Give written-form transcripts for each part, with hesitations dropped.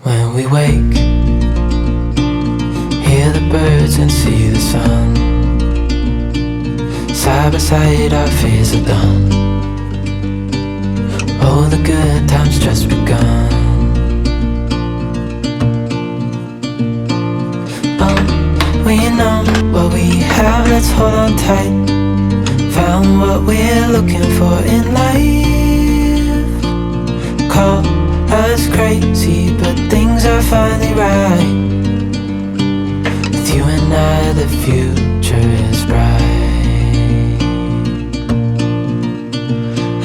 When we wake, hear the birds and see the sun. Side by side our fears are done. All the good times just begun. We know what we have, let's hold on tight. Found what we're looking for in life. Call us crazy, but things are finally right. With you and I, the future is bright.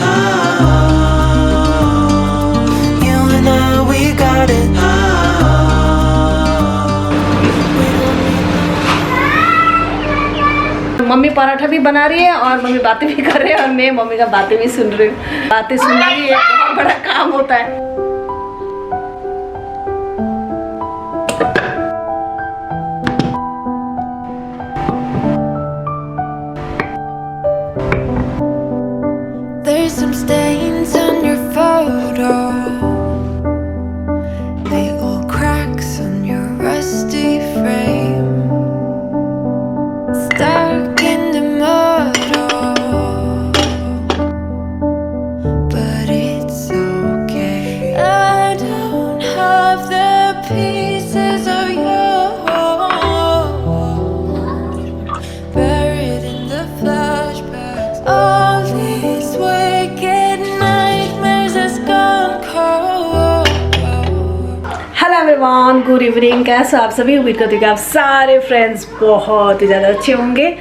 Oh, you and I, we got it. Mummy paratha भी बना रही है और mummy बातें भी कर रही है और मैं मम्मी का बातें भी सुन रही हूँ। बातें सुनना भी एक बहुत बड़ा काम होता है। There's some stains on your photo. They all cracks on your rusty frame. Stuck in the mud, but it's okay. I don't have the pieces of you buried in the flashbacks. All these wicked nightmares has gone cold. Hello everyone, good evening. कैसे आप सभी? उम्मीद करती हूँ कि आप सारे friends बहुत ही ज़्यादा अच्छे होंगे।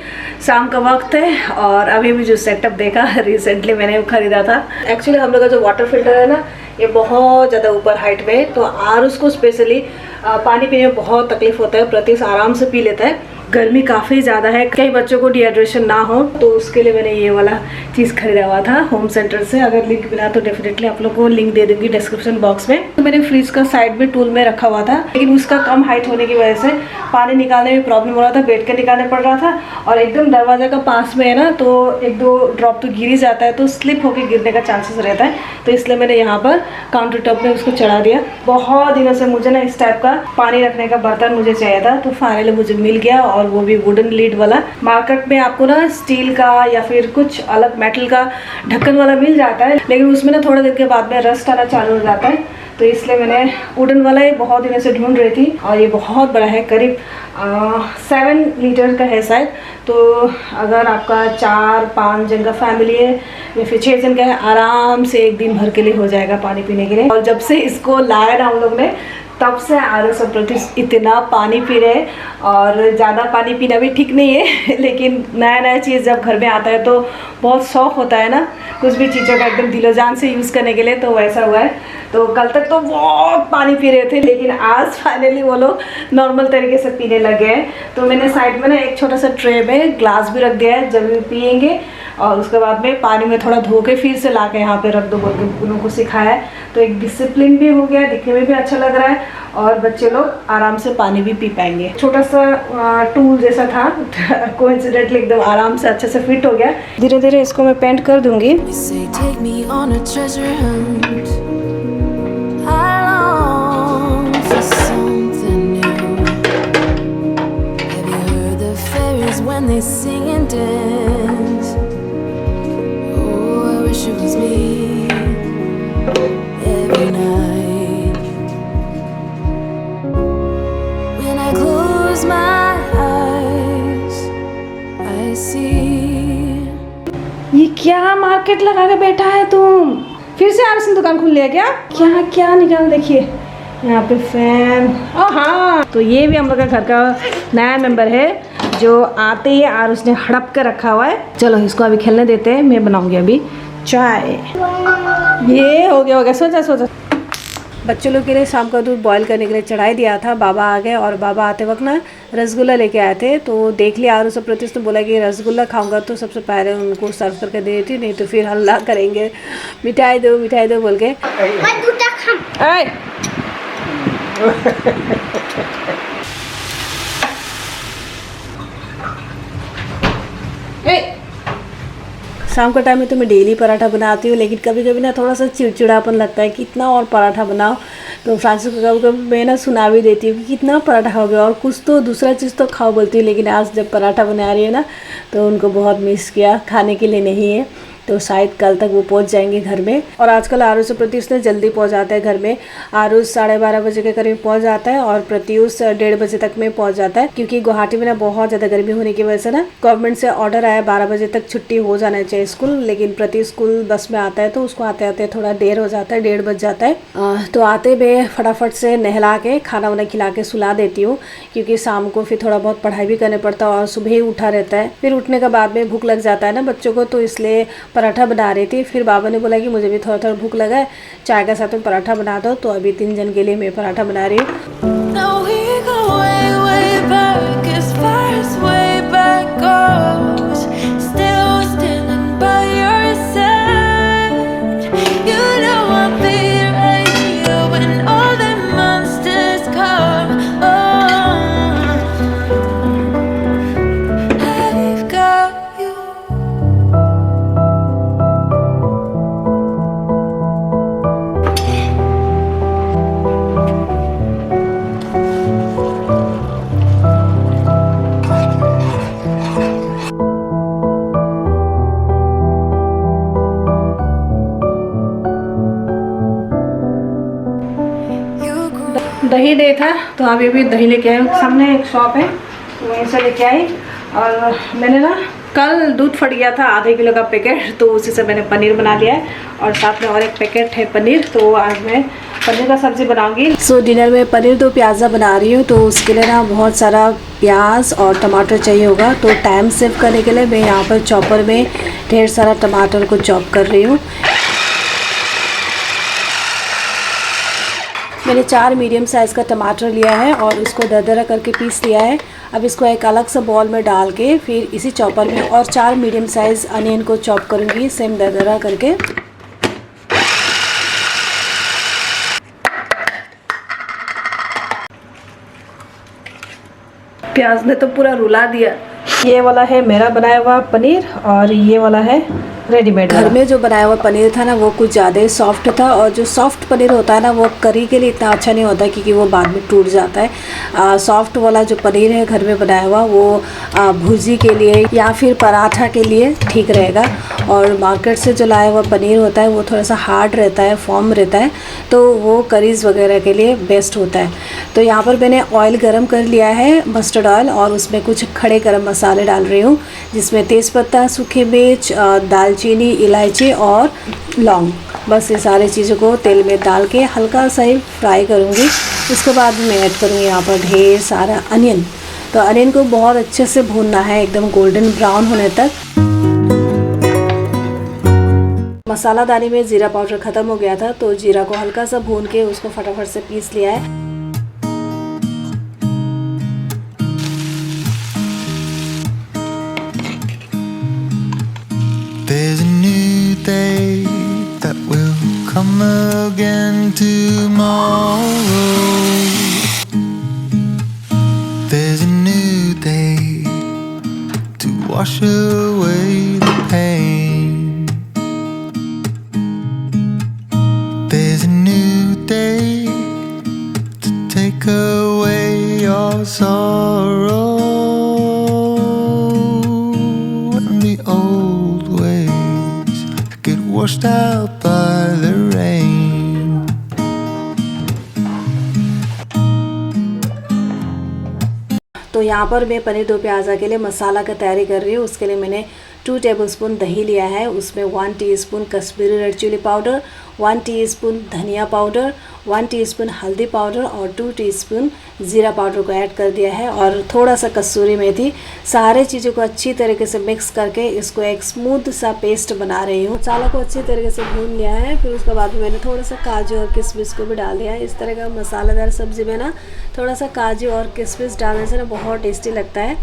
शाम का वक्त है और अभी भी जो सेटअप देखा रिसेंटली मैंने ख़रीदा था। एक्चुअली हम लोग का जो वाटर फिल्टर है ना, ये बहुत ज़्यादा ऊपर हाइट में है, तो आरुष को स्पेशली पानी पीने में बहुत तकलीफ होता है। प्रतीश आराम से पी लेता है। गर्मी काफ़ी ज़्यादा है, कई बच्चों को डिहाइड्रेशन ना हो, तो उसके लिए मैंने ये वाला चीज़ खरीदा हुआ था होम सेंटर से। अगर लिंक मिला तो डेफिनेटली आप लोग को लिंक दे दूँगी डिस्क्रिप्शन बॉक्स में। तो मैंने फ्रिज का साइड में टूल में रखा हुआ था, लेकिन उसका कम हाइट होने की वजह से पानी निकालने में प्रॉब्लम हो रहा था, बैठ कर निकालने पड़ रहा था। और एकदम दरवाजा का पास में है ना, तो एक दो ड्रॉप तो गिर ही जाता है, तो स्लिप होकर गिरने का चांसेस रहता है। तो इसलिए मैंने यहाँ पर काउंटर टॉप में उसको चढ़ा दिया। बहुत दिनों से मुझे ना इस टाइप का पानी रखने का बर्तन मुझे चाहिए था, तो फाइनली मुझे मिल गया, और वो भी वुडन लीड वाला। मार्केट में आपको ना स्टील का या फिर कुछ अलग मेटल का ढक्कन वाला मिल जाता है, लेकिन उसमें ना थोड़ा देर के बाद में रस्ट आना चालू हो जाता है। तो इसलिए मैंने वुडन वाला ये बहुत दिनों से ढूंढ रही थी, और ये बहुत बड़ा है, करीब 7 लीटर का है शायद। तो अगर आपका 4-5 जन का फैमिली है या फिर 6 जन का है, आराम से एक दिन भर के लिए हो जाएगा पानी पीने के लिए। और जब से इसको लाया ना हम लोग ने, तब से आरुष और प्रतीश इतना पानी पी रहे हैं। और ज़्यादा पानी पीना भी ठीक नहीं है लेकिन नया नया चीज़ जब घर में आता है तो बहुत शौक़ होता है ना कुछ भी चीज़ों का एकदम दिलो जान से यूज़ करने के लिए। तो वैसा हुआ है। तो कल तक तो बहुत पानी पी रहे थे, लेकिन आज फाइनली वो लोग नॉर्मल तरीके से पीने लगे हैं। तो मैंने साइड में ना एक छोटा सा ट्रे में ग्लास भी रख दिया है, जब भी पियेंगे और उसके बाद में पानी में थोड़ा धो के फिर से ला के यहाँ पे रख दो बोल के उन को सिखाया है। तो एक डिसिप्लिन भी हो गया, दिखने में भी अच्छा लग रहा है, और बच्चे लोग आराम से पानी भी पी पाएंगे। छोटा सा टूल जैसा था कोइंसिडेंटली एकदम आराम से अच्छे से फिट हो गया। धीरे धीरे इसको मैं पेंट कर दूंगी। When they sing and dance, oh, I wish it was me every night. When I close my eyes, I see. ये क्या मार्केट लगा के बैठा है तुम? फिर से आरुष ने दुकान खोल लिया क्या? क्या क्या निकाल, देखिए यहाँ पे फैन। ओ हाँ, तो ये भी हम लोग का घर का नया मेंबर है, जो आते ही आरुष ने हड़प कर रखा हुआ है। चलो इसको अभी खेलने देते हैं, मैं बनाऊंगी अभी चाय। ये हो गया सोचा बच्चों लोग के लिए शाम का दूध बॉईल करने के लिए चढ़ाई दिया था। बाबा आ गए, और बाबा आते वक्त ना रसगुल्ला लेके आए थे। तो देख लिया आरुष और प्रतीश, तो बोला कि रसगुल्ला खाऊंगा तो सबसे पहले उनको सर्व करके दे देती, नहीं तो फिर हल्ला करेंगे, मिठाई दो बोल के। शाम का टाइम में तो मैं डेली पराठा बनाती हूँ, लेकिन कभी कभी ना थोड़ा सा चिड़चिड़ापन लगता है, कितना और पराठा बनाओ। तो फ्रांसिस को कभी कभी मैं ना सुना भी देती हूँ कि कितना पराठा खाओगे और कुछ तो दूसरा चीज़ तो खाओ बोलती हूँ। लेकिन आज जब पराठा बना रही है ना तो उनको बहुत मिस किया, खाने के लिए नहीं है, तो शायद कल तक वो पहुंच जाएंगे घर में। और आजकल आरुष और प्रत्युष ने जल्दी पहुंच जाता है घर में। आरुष 12:30 बजे के करीब पहुंच जाता है और प्रत्युष 1:30 बजे तक में पहुंच जाता है, क्योंकि गुवाहाटी में ना बहुत ज़्यादा गर्मी होने की वजह से ना गवर्नमेंट से ऑर्डर आया 12 बजे तक छुट्टी हो जाना चाहिए स्कूल। लेकिन प्रत्युष स्कूल बस में आता है तो उसको आते आते थोड़ा देर हो जाता है, 1:30 बज जाता है। तो आते मैं फटाफट से नहला के खाना वाना खिला के सुला देती हूँ, क्योंकि शाम को फिर थोड़ा बहुत पढ़ाई भी करने पड़ता है और सुबह ही उठा रहता है। फिर उठने के बाद में भूख लग जाता है ना बच्चों को, तो इसलिए पराठा बना रही थी। फिर बाबा ने बोला कि मुझे भी थोड़ा थोड़ा भूख लगा है, चाय के साथ में पराठा बना दो। तो अभी 3 जन के लिए मैं पराठा बना रही हूँ। Now we go way, way back, as far as way back goes. Still standing by your side. You know I'll be right here when all the monsters come. Oh, I've got you. दही दे था तो अभी भी दही लेके आई। सामने एक shop है तो वहीं से लेके आई। और मैंने ना कल दूध फट गया था आधे किलो का पैकेट, तो उसी से मैंने पनीर बना लिया है। और साथ में और एक पैकेट है पनीर, तो आज मैं पनीर का सब्ज़ी बनाऊंगी। सो डिनर में पनीर दो प्याज़ा बना रही हूँ, तो उसके लिए ना बहुत सारा प्याज और टमाटर चाहिए होगा। तो टाइम सेव करने के लिए मैं यहाँ पर चॉपर में ढेर सारा टमाटर को चॉप कर रही हूँ। मैंने 4 मीडियम साइज़ का टमाटर लिया है और उसको दरदरा करके पीस लिया है। अब इसको एक अलग सा बॉल में डाल के फिर इसी चॉपर में और 4 मीडियम साइज़ अनियन को चॉप करूँगी सेम दरदरा करके। प्याज ने तो पूरा रुला दिया। ये वाला है मेरा बनाया हुआ पनीर और ये वाला है रेडीमेड। घर में जो बनाया हुआ पनीर था ना वो कुछ ज़्यादा ही सॉफ्ट था, और जो सॉफ्ट पनीर होता है ना वो करी के लिए इतना अच्छा नहीं होता, क्योंकि वो बाद में टूट जाता है। सॉफ्ट वाला जो पनीर है घर में बनाया हुआ वो भुर्जी के लिए या फिर पराठा के लिए ठीक रहेगा। और मार्केट से जो लाया हुआ पनीर होता है वो थोड़ा सा हार्ड रहता है, फॉर्म रहता है, तो वो करीज़ वगैरह के लिए बेस्ट होता है। तो यहाँ पर मैंने ऑयल गरम कर लिया है, मस्टर्ड ऑयल, और उसमें कुछ खड़े गरम मसाले डाल रही हूँ, जिसमें तेज़पत्ता, सूखे मिर्च, दालचीनी, इलायची और लौंग, बस ये सारी चीज़ों को तेल में डाल के हल्का सा ही फ्राई करूँगी। उसके बाद मैं ऐड करूँगी यहाँ पर ढेर सारा अनियन। तो अनियन को बहुत अच्छे से भूनना है, एकदम गोल्डन ब्राउन होने तक। मसाला दानी में जीरा पाउडर ख़त्म हो गया था, तो जीरा को हल्का सा भून के उसको फटाफट से पीस लिया है। There's a new day that will come again tomorrow. There's a new day to wash away the pain. There's a new day to take away your sorrow. And the old ways get washed out by the rain. तो यहाँ पर मैं पनीर दो प्याज़ा के लिए मसाला का तैयारी कर रही हूँ। उसके लिए मैंने 2 टेबलस्पून दही लिया है, उसमें 1 teaspoon Kashmiri red chilli powder, 1 teaspoon धनिया पाउडर, 1 टीस्पून हल्दी पाउडर और 2 टीस्पून ज़ीरा पाउडर को ऐड कर दिया है, और थोड़ा सा कसूरी मेथी। सारे चीज़ों को अच्छी तरीके से मिक्स करके इसको एक स्मूथ सा पेस्ट बना रही हूँ। मसाला को अच्छी तरीके से भून लिया है, फिर उसके बाद मैंने थोड़ा सा काजू और किशमिश को भी डाल दिया है। इस तरह का मसालेदार सब्ज़ी में ना थोड़ा सा काजू और किशमिश डालने से ना बहुत टेस्टी लगता है।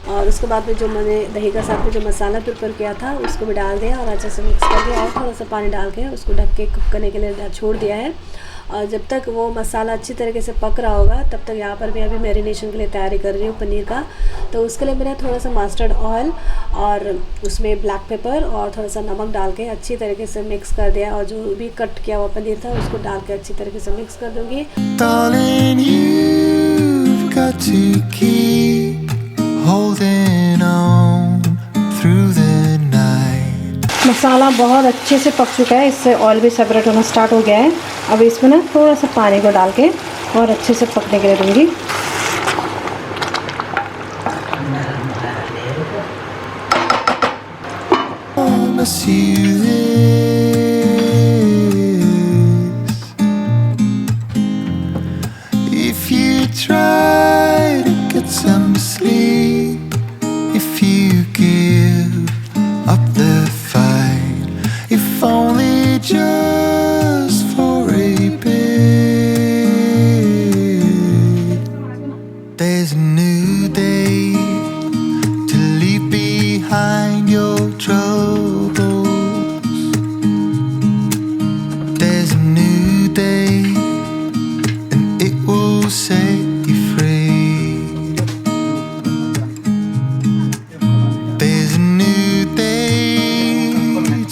और उसके बाद में जो मैंने दही का साथ में जो मसाला प्रिपेयर किया था उसको भी डाल दिया और अच्छे से मिक्स कर दिया, और थोड़ा सा पानी डाल के उसको ढक के कुक करने के लिए छोड़ दिया है। और जब तक वो मसाला अच्छी तरीके से पक रहा होगा तब तक यहाँ पर मैं अभी मैरिनेशन के लिए तैयारी कर रही हूँ पनीर का। तो उसके लिए मैंने थोड़ा सा मस्टर्ड ऑयल और उसमें ब्लैक पेपर और थोड़ा सा नमक डाल के अच्छी तरीके से मिक्स कर दिया, और जो भी कट किया हुआ पनीर था उसको डाल के अच्छी तरीके से मिक्स कर दूँगी। Darling, you've got to keep holding on through the night. मसाला बहुत अच्छे से पक चुका है, इससे ऑयल भी सेपरेट होना स्टार्ट हो गया है। अब इसमें ना थोड़ा सा पानी को डाल के और अच्छे से पकने के लिए दूँगी। Promise you this. If you try to get some sleep, if you give up the fight, if only just for a bit, there's a new day to leave behind your troubles. There's a new day and it will set you free. There's a new day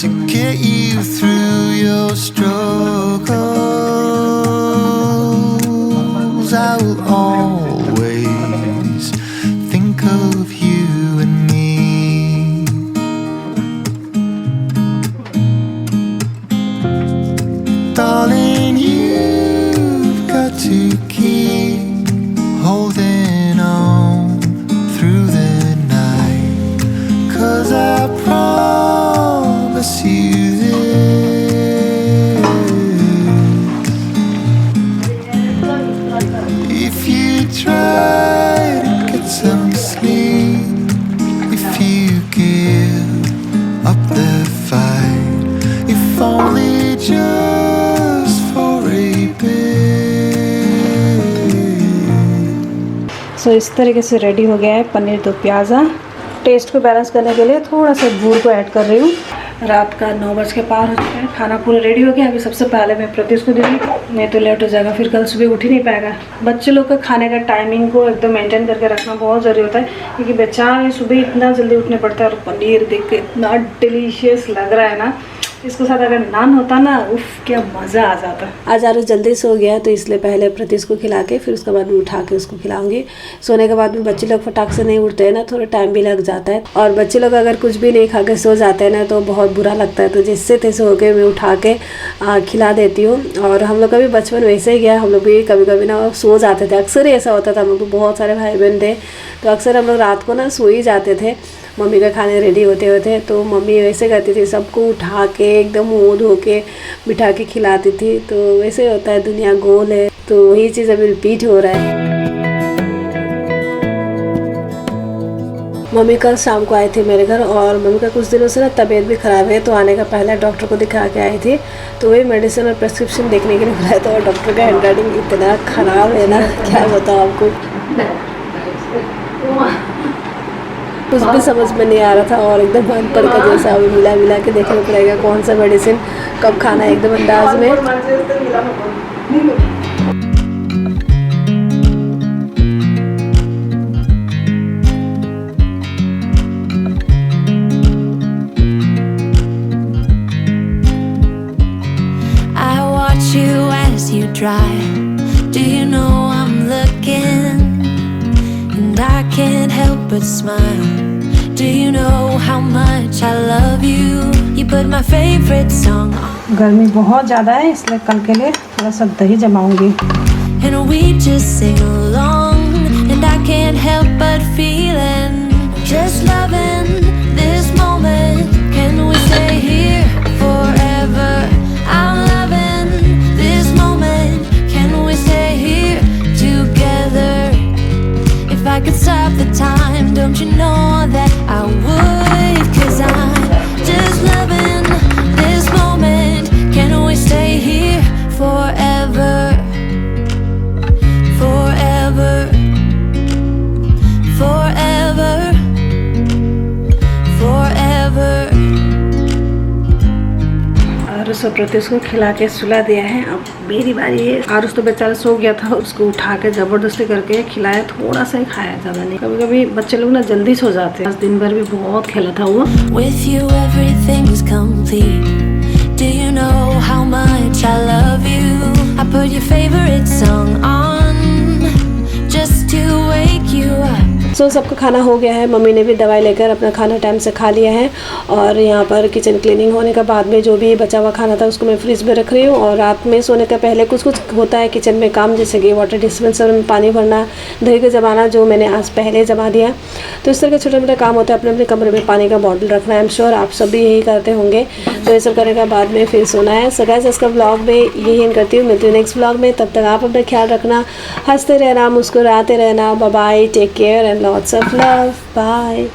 to get you through your struggles. I will always think of you and me. Darling, you've got to keep holding on through the night, 'cause I promise you this. If you try to get some sleep, if you give up the fight, if only just for a bit. सो इस तरीके से ready हो गया है पनीर दो प्याज़ा। Test को balance करने के लिए थोड़ा सा गुड़ को ऐड कर रही हूँ। रात का 9 बज के पार हो चुका है, खाना पूरा रेडी हो गया। अभी सबसे पहले मैं प्रत्युष को दूँगी, नहीं तो लेट हो जाएगा, फिर कल सुबह उठ ही नहीं पाएगा। बच्चे लोग का खाने का टाइमिंग को एकदम मेंटेन करके रखना बहुत ज़रूरी होता है, क्योंकि बेचारे सुबह इतना जल्दी उठने पड़ता है। और पनीर देख के इतना डिलीशियस लग रहा है ना, इसके साथ अगर नान होता ना, उफ क्या मज़ा आ जाता। आज आरुष जल्दी सो गया, तो इसलिए पहले प्रत्युष को खिला के फिर उसके बाद में उठा के उसको खिलाऊंगी। सोने के बाद में बच्चे लोग फटाक से नहीं उठते हैं ना, थोड़ा टाइम भी लग जाता है। और बच्चे लोग अगर कुछ भी नहीं खा के सो जाते हैं ना, तो बहुत बुरा लगता है। तो जिससे तैसे होके मैं उठा के खिला देती हूँ। और हम लोग का भी बचपन वैसे ही गया, हम लोग भी कभी कभी ना सो जाते थे। अक्सर ही ऐसा होता था, हम लोग बहुत सारे भाई बहन थे, तो अक्सर हम लोग रात को ना सो ही जाते थे मम्मी का खाने रेडी होते होते। तो मम्मी वैसे करती थी, सबको उठा के एकदम मुँह धो के बिठा के खिलाती थी। तो वैसे होता है, दुनिया गोल है, तो वही चीज़ अभी रिपीट हो रहा है। मम्मी कल शाम को आई थी मेरे घर, और मम्मी का कुछ दिनों से ना तबीयत भी ख़राब है, तो आने का पहले डॉक्टर को दिखा के आई थी। तो वही मेडिसिन और प्रेस्क्रिप्शन देखने के लिए बुलाया था, और डॉक्टर का हैंड राइटिंग इतना ख़राब है ना, क्या बताऊँ आपको। कुछ भी समझ में नहीं आ रहा था, और एकदम अनपढ़ का जैसा अभी मिला के देखना पड़ेगा कौन सा मेडिसिन कब खाना है, एकदम अंदाज में। I watch you as you drive. Do you know I'm looking? And I can't help but smile. Do you know how much I love you? You put my favorite song on. गर्मी बहुत ज़्यादा है, इसलिए कल के लिए थोड़ा सा दही जमाऊंगी। And we just sing along. And I can't help but feeling just loving this moment. Can we stay here forever? I'm loving this moment. Can we stay here together? If I could stop the time, don't you know that I would? 'Cause I'm just loving this moment. Can we stay here forever? Forever. Forever. सो प्रत्युष को खिला के सुला दिया है, अब मेरी बारी है। आरुष तो बेचारा सो गया था, उसको उठा के जबरदस्ती करके खिलाया, थोड़ा सा ही खाया, ज़्यादा नहीं। कभी कभी बच्चे लोग ना जल्दी सो जाते हैं। आज दिन भर भी बहुत खेला था वो। With you everything's complete. Do you know how much I love you? I put your favorite song on just to wake you up. सो सबका खाना हो गया है, मम्मी ने भी दवाई लेकर अपना खाना टाइम से खा लिया है। और यहाँ पर किचन क्लीनिंग होने के बाद में जो भी बचा हुआ खाना था उसको मैं फ्रिज में रख रही हूँ। और रात में सोने के पहले कुछ कुछ होता है किचन में काम, जैसे कि वाटर डिस्पेंसर में पानी भरना, दही का जमाना, जो मैंने आज पहले जमा दिया। तो इस तरह के छोटे मोटे काम होते हैं। अपने अपने कमरे में पानी का बॉटल रखना है, आई एम श्योर आप सब भी यही करते होंगे। तो ये सब करने के बाद में फिर सोना है। सो गाइस, इसका ब्लॉग में यही एंड करती हूँ, मिलती हूँ नेक्स्ट ब्लॉग में। तब तक आप अपना ख्याल रखना, हंसते रहना, मुस्कुराते रहना। Bye bye, take care and lots of love, bye.